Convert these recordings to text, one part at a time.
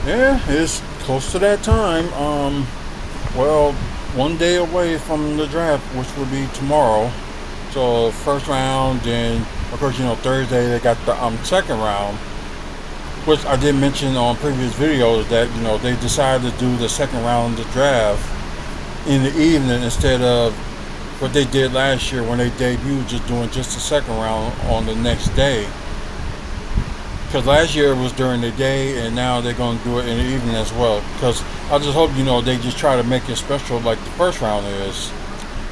Yeah, it's close to that time. Well, one day away from the draft, which will be tomorrow. So first round, and of course, Thursday they got the second round, which I did mention on previous videos that they decided to do the second round of the draft in the evening instead of what they did last year when they debuted, just doing just the second round on the next day. Because last year it was during the day, and now they're going to do it in the evening as well. Because I just hope they just try to make it special like the first round is.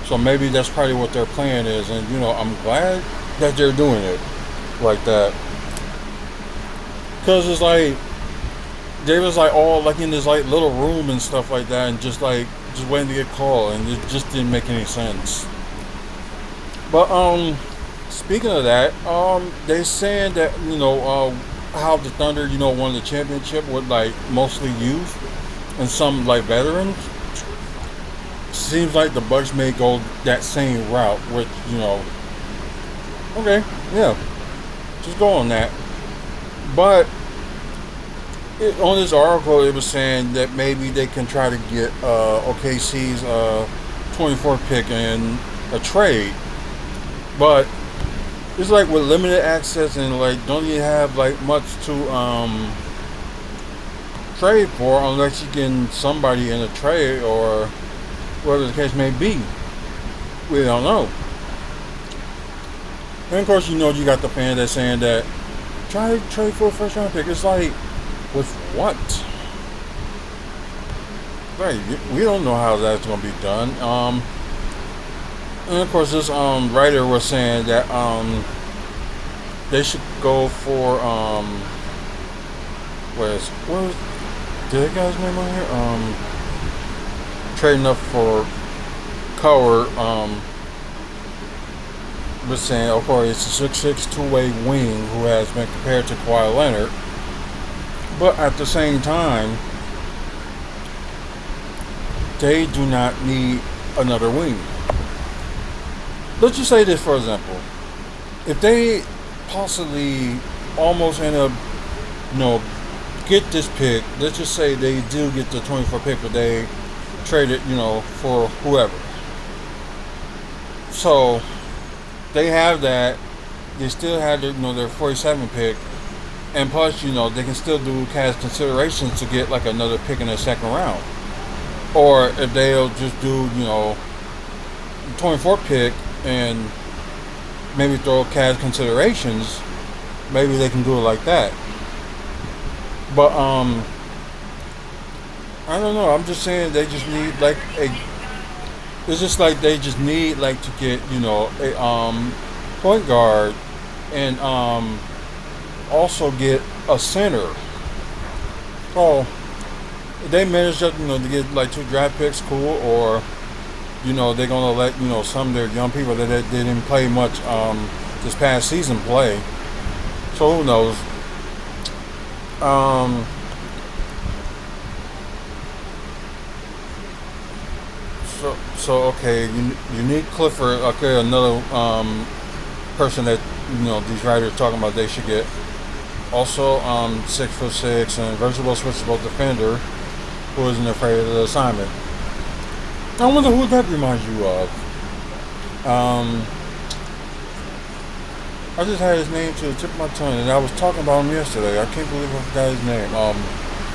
So maybe that's probably what their plan is, and I'm glad that they're doing it like that. Because it's like they was like all like in this like little room and stuff like that, and just waiting to get called, and it just didn't make any sense. But speaking of that, they saying that how the Thunder won the championship with like mostly youth and some like veterans. Seems like the Bucks may go that same route, which okay, yeah, just go on that. But on this article, it was saying that maybe they can try to get OKC's 24 pick in a trade, but it's like with limited access and like don't you have like much to trade for unless you get somebody in a trade or whatever the case may be. We don't know. And of course, you got the fans that saying that try to trade for a first round pick. It's like with what? Right, we don't know how that's going to be done. And of course, this writer was saying that they should go for what was did that guy's name on here? Trading up for Coward. Was saying, of course, it's a 6'6" two-way wing who has been compared to Kawhi Leonard, but at the same time, they do not need another wing. Let's just say this, for example. If they possibly almost end up, get this pick, let's just say they do get the 24 pick, but they trade it, for whoever. So they have that. They still have their 47 pick, and plus, they can still do cash considerations to get like another pick in the second round. Or if they'll just do 24 pick and maybe throw cash considerations, maybe they can do it like that. But I don't know. I'm just saying they just need like a. It's just like they just need like to get a point guard and also get a center. So if they manage to get like two draft picks, cool. Or they're gonna let some of their young people that they didn't play much this past season play. So who knows? Um, so okay, you need Clifford. Okay, another person that these writers talking about they should get. Also, 6'6" and versatile switchable defender who isn't afraid of the assignment. I wonder who that reminds you of. I just had his name to the tip of my tongue, and I was talking about him yesterday. I can't believe I forgot his name.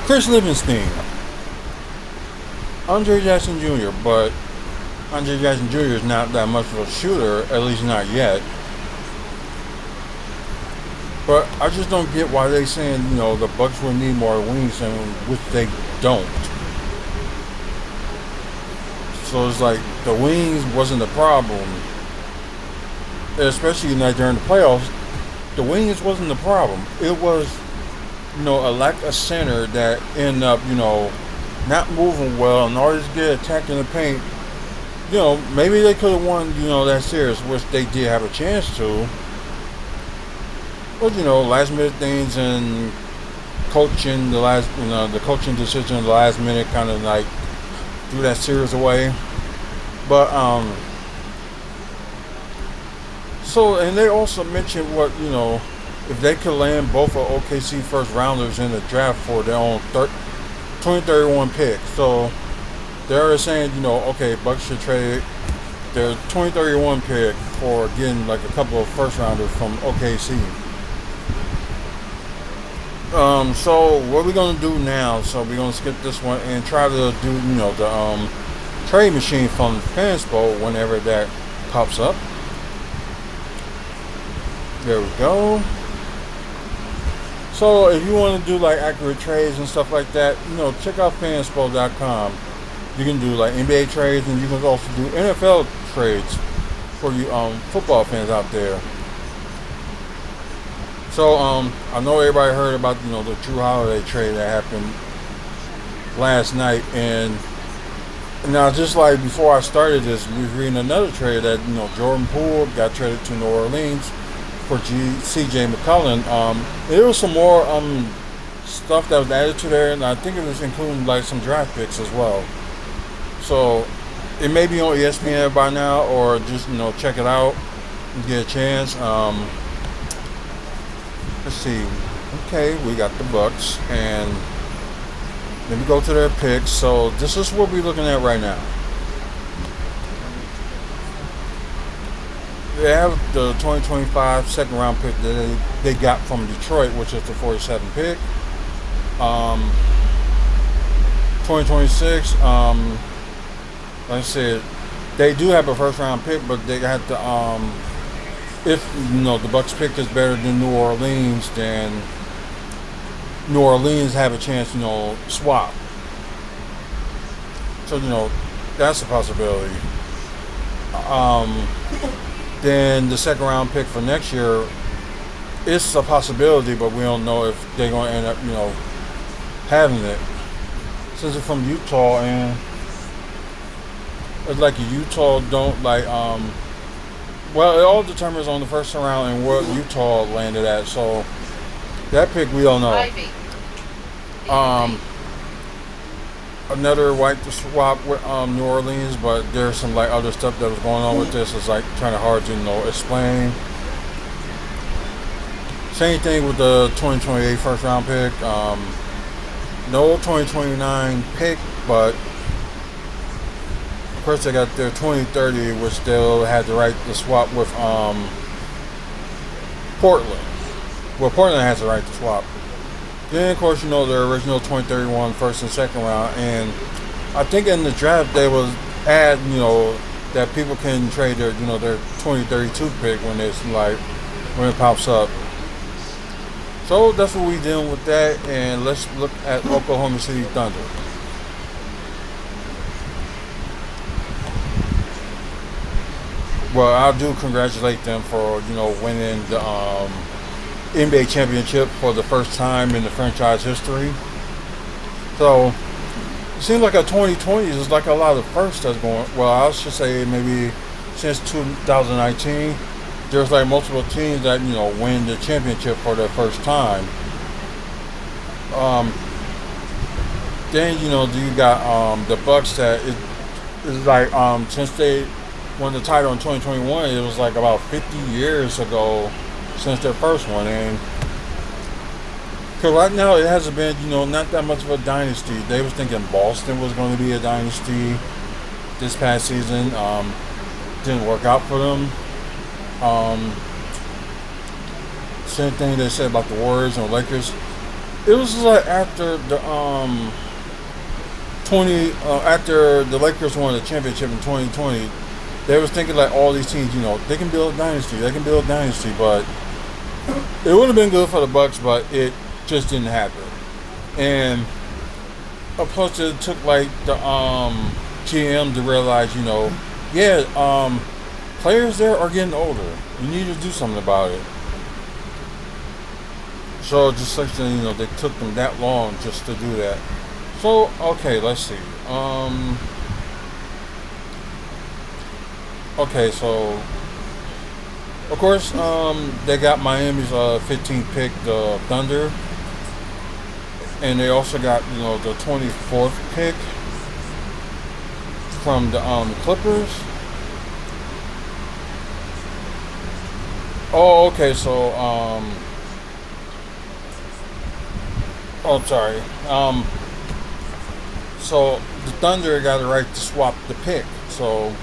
Chris Livingston, Andre Jackson Jr., but Andre Jackson Jr. is not that much of a shooter, at least not yet. But I just don't get why they saying the Bucks will need more wings, and which they don't. So it's like the wings wasn't the problem, especially like during the playoffs. The wings wasn't the problem. It was a lack of center that ended up not moving well and always get attacked in the paint. Maybe they could have won that series, which they did have a chance to. But last minute things and coaching the coaching decision the last minute kind of like threw that series away. But so and they also mentioned what if they could land both of OKC first rounders in the draft for their own 2031 pick. So they're saying, okay, Bucks should trade their 2031 pick for getting like a couple of first rounders from OKC. So what we're gonna do now? So we're gonna skip this one and try to do, the trade machine from Fanspo whenever that pops up. There we go. So if you want to do like accurate trades and stuff like that, check out fanspo.com. You can do like NBA trades, and you can also do NFL trades for you football fans out there. So I know everybody heard about the Drew Holiday trade that happened last night, and now just like before I started this, we was reading another trade that Jordan Poole got traded to New Orleans for C.J. McCollum. There was some more stuff that was added to there, and I think it was including like some draft picks as well. So it may be on ESPN by now, or just check it out and get a chance. Let's see. Okay, we got the Bucks, and let me go to their picks. So this is what we're looking at right now. They have the 2025 second round pick that they got from Detroit, which is the 47th pick. 2026, like I said, they do have a first round pick, but they have to, if the Bucks pick is better than New Orleans, then New Orleans have a chance, swap. So that's a possibility. Then the second round pick for next year, it's a possibility, but we don't know if they're going to end up, having it. Since it's from Utah, and it's like Utah don't like, well, it all determines on the first round and where Utah landed at. So that pick we don't know. Another white to swap with New Orleans, but there's some like other stuff that was going on with this. It's like kind of hard to explain. Same thing with the 2028 first round pick. No 2029 pick, but of course they got their 2030, which they'll have the right to swap with Portland. Well, Portland has the right to swap. Then, of course, their original 2031 first and second round. And I think in the draft, they was add, that people can trade their 2032 pick when when it pops up. So that's what we dealing with that. And let's look at Oklahoma City Thunder. Well, I do congratulate them for, winning the NBA championship for the first time in the franchise history. So it seems like a 2020 is like a lot of firsts that's going. Well, I should say maybe since 2019, there's like multiple teams that win the championship for the first time. Then you got the Bucks that is like since they won the title in 2021, it was like about 50 years ago since their first one. And because right now it hasn't been, not that much of a dynasty. They was thinking Boston was going to be a dynasty this past season. Didn't work out for them. Same thing they said about the Warriors and the Lakers. It was like after the after the Lakers won the championship in 2020, they was thinking like all these teams, they can build a dynasty, but it would have been good for the Bucks, but it just didn't happen. And plus it took like the GM to realize, players there are getting older. You need to do something about it. So just like they took them that long just to do that. So okay, let's see. Okay, so of course they got Miami's 15th pick, the Thunder, and they also got the 24th pick from the Clippers. Oh, okay, so Oh, sorry. So the Thunder got the right to swap the pick. So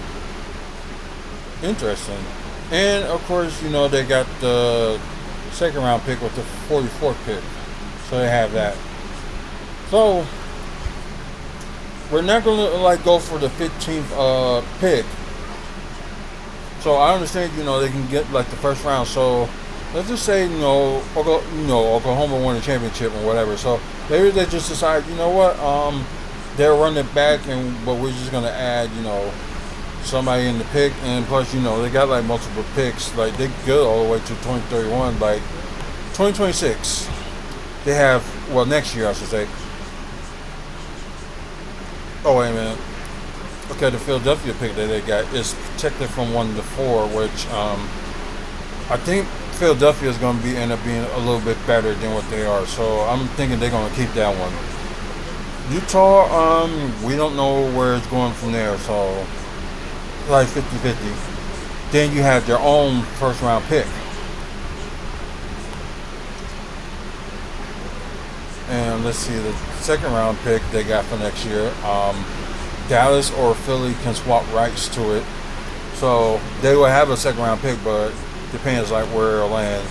interesting. And of course, they got the second round pick with the 44th pick. So they have that. So we're not gonna like go for the 15th pick. So I understand, they can get like the first round. So let's just say, Oklahoma won the championship or whatever. So maybe they just decide, you know what, they'll run it back, but we're just gonna add, somebody in the pick, and plus, they got like multiple picks. Like they good all the way to 2031, like 2026. They have next year I should say. Oh wait a minute. Okay, the Philadelphia pick that they got is protected from 1 to 4, which I think Philadelphia is going to end up being a little bit better than what they are. So I'm thinking they're going to keep that one. Utah, we don't know where it's going from there. So like 50-50. Then you have their own first round pick. And let's see, the second round pick they got for next year. Dallas or Philly can swap rights to it. So they will have a second round pick, but depends like where it'll land.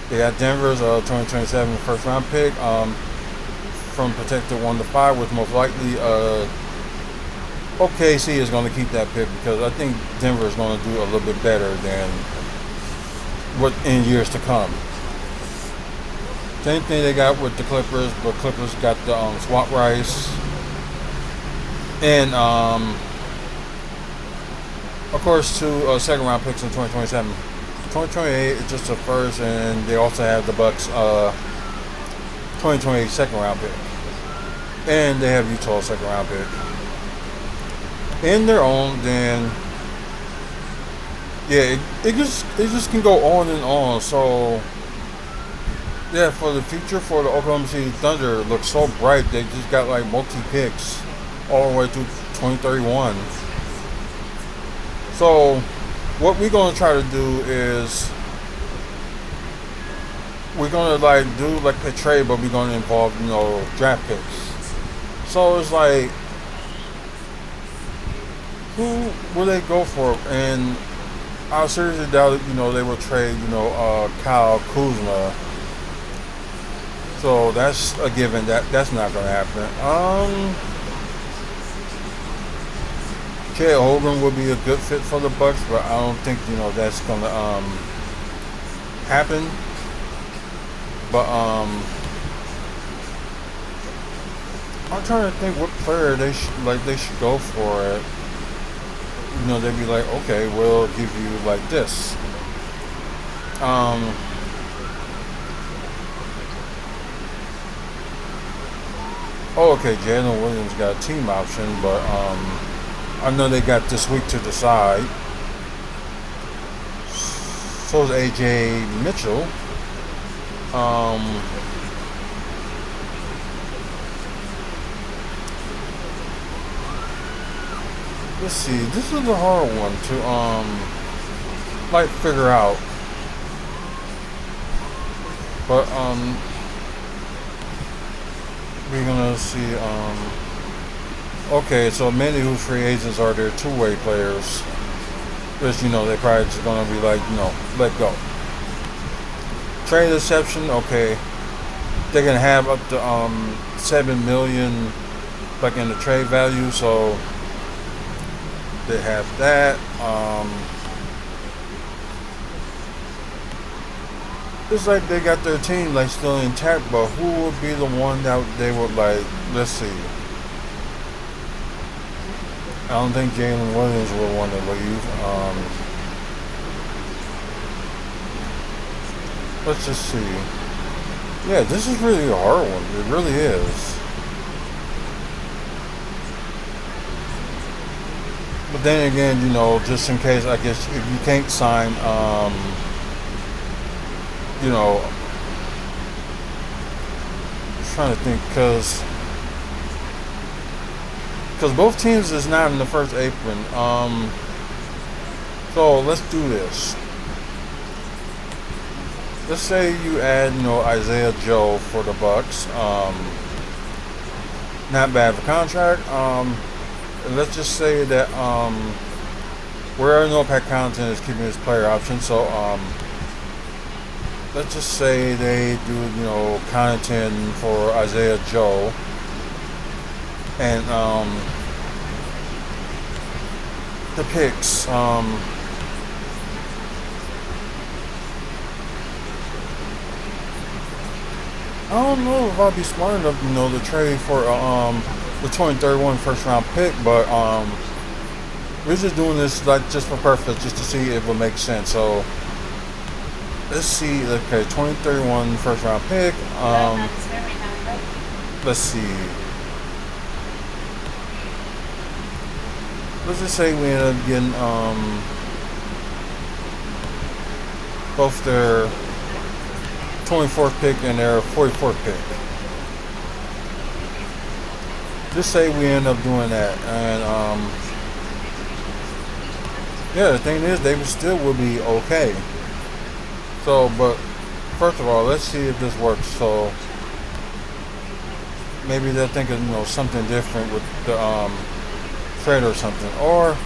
They got Denver's 2027 first round pick from protected 1 to 5, which most likely OKC is going to keep that pick because I think Denver is going to do a little bit better than what in years to come. Same thing they got with the Clippers, but Clippers got the swap rights. And of course, 2 second round picks in 2027. 2028 is just a first, and they also have the Bucks 2028 second round pick, and they have Utah second round pick. In their own, then yeah, it just can go on and on. So yeah, for the future for the Oklahoma City Thunder looks so bright. They just got like multi picks all the way to 2031. So what we're gonna try to do is we're gonna like do like a trade, but we're gonna involve draft picks. So it's like, who will they go for? And I seriously doubt it. They will trade Kyle Kuzma. So that's a given. That's not gonna happen. Chet Hogan would be a good fit for the Bucks, but I don't think that's gonna happen. But I'm trying to think what player they should go for it. They'd be like, okay, we'll give you like this. Oh, okay, Jalen Williams got a team option, but I know they got this week to decide. So is AJ Mitchell. Let's see. This is a hard one to figure out. But we're gonna see. Okay, so many who free agents are their two-way players, which they probably just gonna be like let go. Trade exception. Okay, they're gonna have up to $7 million like in the trade value, so they have that. It's like they got their team like still intact, but who would be the one that they would like? Let's see. I don't think Jalen Williams would want to leave. Let's just see. Yeah, this is really a hard one. It really is. But then again, just in case, I guess if you can't sign, I'm trying to think, because both teams is not in the first apron. So let's do this. let's say you add, Isaiah Joe for the Bucks. Not bad for contract. Let's just say that where I know Pat Connaughton is keeping his player option, so let's just say they do, Connaughton for Isaiah Joe, and the picks. I don't know if I'd be smart enough, to trade for the 2031 first round pick, but we're just doing this like just for purpose, just to see if it makes sense. So let's see. Okay, 2031 first round pick. Let's see. Let's just say we end up getting both their 24th pick and their 44th pick. Just say we end up doing that, and yeah, the thing is, they would be okay. So, but first of all, let's see if this works. So maybe they're thinking, something different with the trade or something, or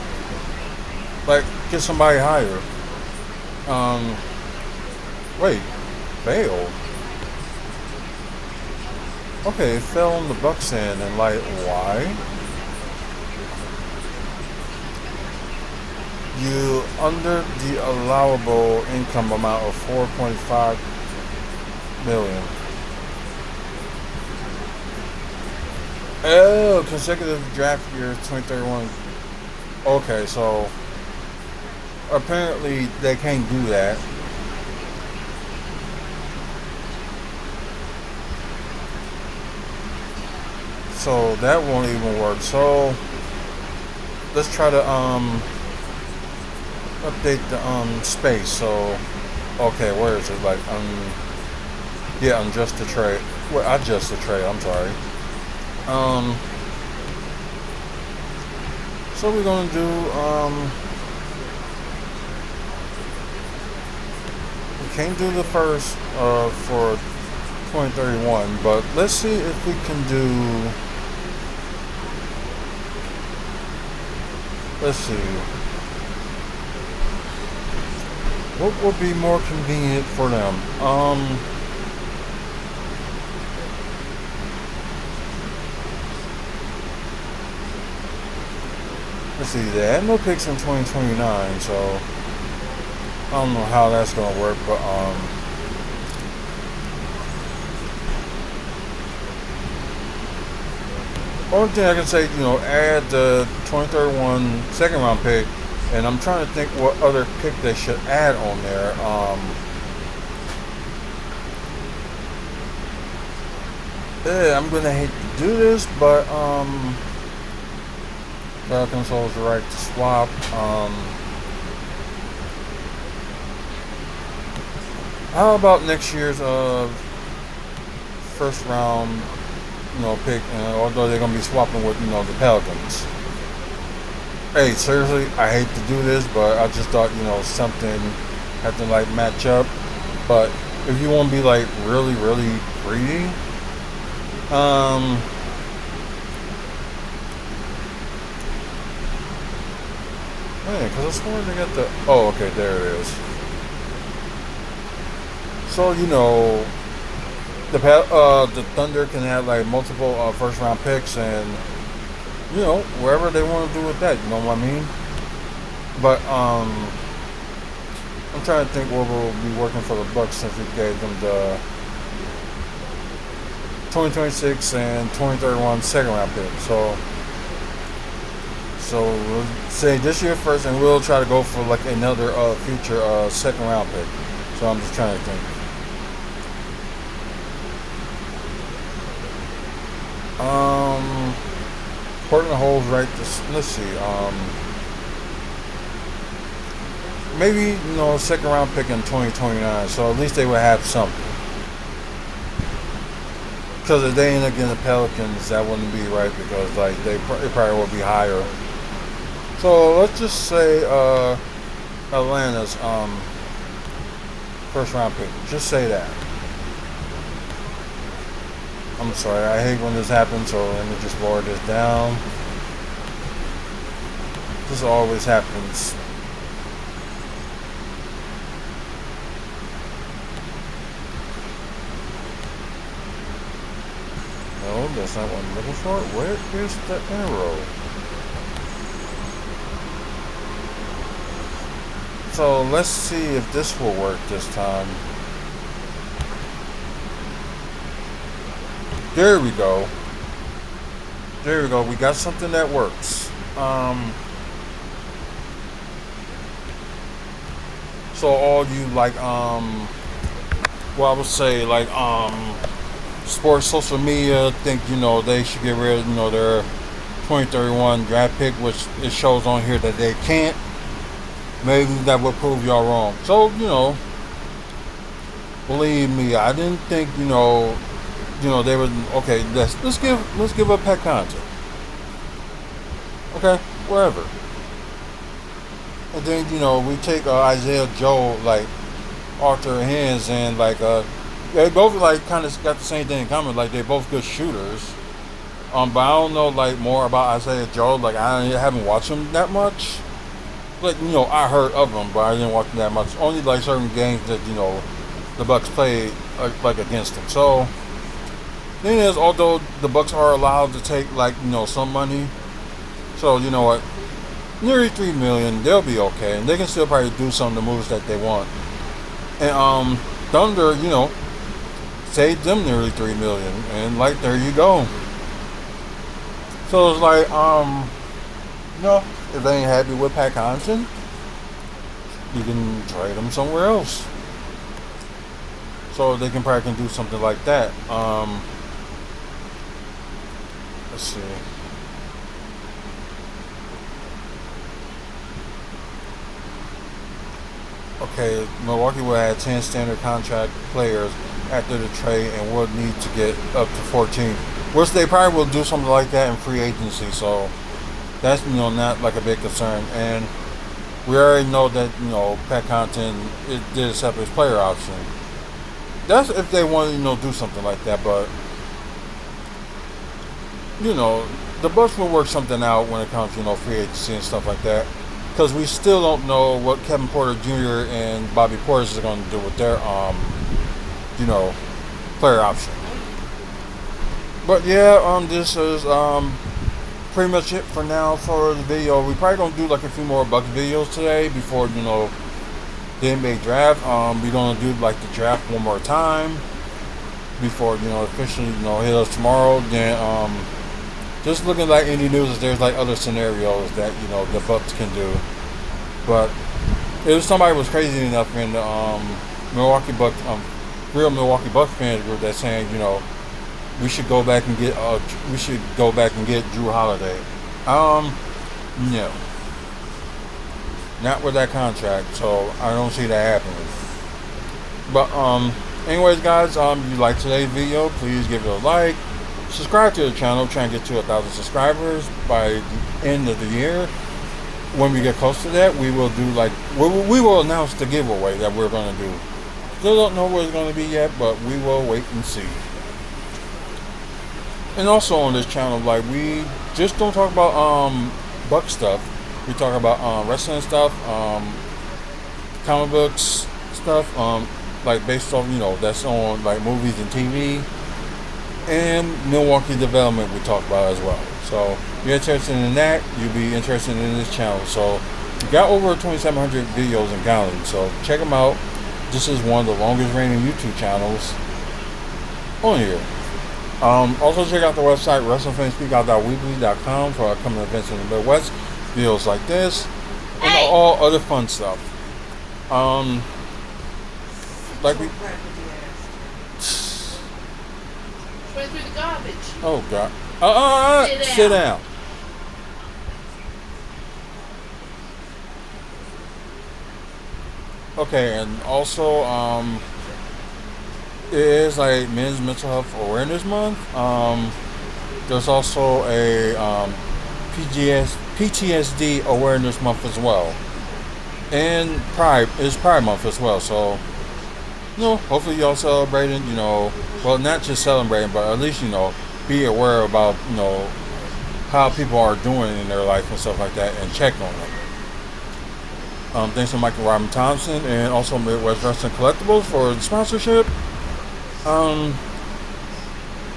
like get somebody higher. Wait, failed. Okay, it fell on the Bucks end, and like, why? You under the allowable income amount of 4.5 million. Oh, consecutive draft year 2031. Okay, so apparently they can't do that. So that won't even work. So let's try to update the space. So okay, where is it? Like yeah, unjust the trade. Well, adjust the trade. I'm sorry. So we're gonna do we can't do the first for 2031, but let's see if we can do. Let's see. What would be more convenient for them? Let's see. They had no picks in 2029, so I don't know how that's gonna work, but only thing I can say, add the 2031 second round pick, and I'm trying to think what other pick they should add on there. Yeah, I'm gonna hate to do this, but Falcons holds the right to swap. How about next year's first round? Pick, although they're gonna be swapping with, the Pelicans. Hey, seriously, I hate to do this, but I just thought, something had to like match up. But if you want to be like really, really greedy, man, because I swear they got the. Oh, okay, there it is. So the Thunder can have like multiple first round picks, and wherever they want to do with that, you know what I mean? But I'm trying to think what will be working for the Bucks, since we gave them the 2026 and 2031 second round pick. So we'll say this year first, and we'll try to go for like another future second round pick. So I'm just trying to think. Portland holds right this. Let's see. Maybe second round pick in 2029. So at least they would have something. Because if they end up getting the Pelicans, that wouldn't be right, because like it probably will be higher. So let's just say Atlanta's first round pick. Just say that. I'm sorry, I hate when this happens, so let me just lower this down. This always happens. No, that's not what I'm looking for. Where is the arrow? So let's see if this will work this time. There we go. There we go. We got something that works. So all you like, well, I would say like, sports social media think they should get rid of their 2031 draft pick, which it shows on here that they can't. Maybe that would prove y'all wrong. So believe me, I didn't think they would. Okay, let's give up Pat Conte. Okay, whatever. And then we take Isaiah Joe like off their hands, and like they both like kind of got the same thing in common. Like they both good shooters. But I don't know like more about Isaiah Joe. Like I haven't watched him that much. Like I heard of him, but I didn't watch him that much. Only like certain games that the Bucks played like against him. So thing is, although the Bucks are allowed to take like some money, so you know what, nearly $3 million, they'll be okay, and they can still probably do some of the moves that they want. And Thunder, saved them nearly $3 million, and like there you go. So it's like if they ain't happy with Pat Connaughton, you can trade them somewhere else. So they can probably do something like that. Let's see. Okay, Milwaukee will add 10 standard contract players after the trade and will need to get up to 14. Which they probably will do something like that in free agency. So that's not like a big concern. And we already know that Pat Connaughton did accept his player option. That's if they want to do something like that. But the Bucks will work something out when it comes to free agency and stuff like that. Because we still don't know what Kevin Porter Jr. and Bobby Portis are going to do with their player option. But yeah, this is pretty much it for now for the video. We probably gonna do like a few more Bucks videos today before the NBA draft. We're gonna do like the draft one more time before officially hit us tomorrow. Then just looking like any news, there's like other scenarios that the Bucks can do. But if somebody was crazy enough in the Milwaukee Bucks, real Milwaukee Bucks fans group that's saying we should go back and get Drew Holiday. No, not with that contract. So I don't see that happening. But anyways, guys, if you like today's video, please give it a like. Subscribe to the channel. Try and get to 1,000 subscribers by the end of the year. When we get close to that, we will do we will announce the giveaway that we're going to do. Still don't know what it's going to be yet, but we will wait and see. And also on this channel, like we just don't talk about Buck stuff. We talk about wrestling stuff, comic books stuff, like based off that's on like movies and TV. And Milwaukee development we talk about as well. So if you're interested in that, you'll be interested in this channel. So we got over 2,700 videos and counting. So check them out. This is one of the longest reigning YouTube channels on here. Also check out the website WrestlingFansSpeakout.weebly.com for upcoming events in the Midwest, videos like this, and all other fun stuff. Like we. Went through the garbage. Oh God! Sit down. Okay, and also it is like Men's Mental Health Awareness Month. There's also a PTSD Awareness Month as well, and Pride Month as well. So hopefully y'all celebrating, well, not just celebrating, but at least, be aware about, how people are doing in their life and stuff like that and check on them. Thanks to Michael Robin Thompson and also Midwest Wrestling Collectibles for the sponsorship. Um,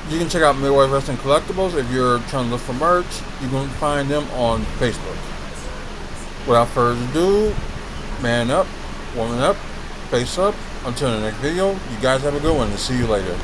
you can check out Midwest Wrestling Collectibles if you're trying to look for merch. You can find them on Facebook. Without further ado, man up, woman up, face up. Until the next video, you guys have a good one and see you later.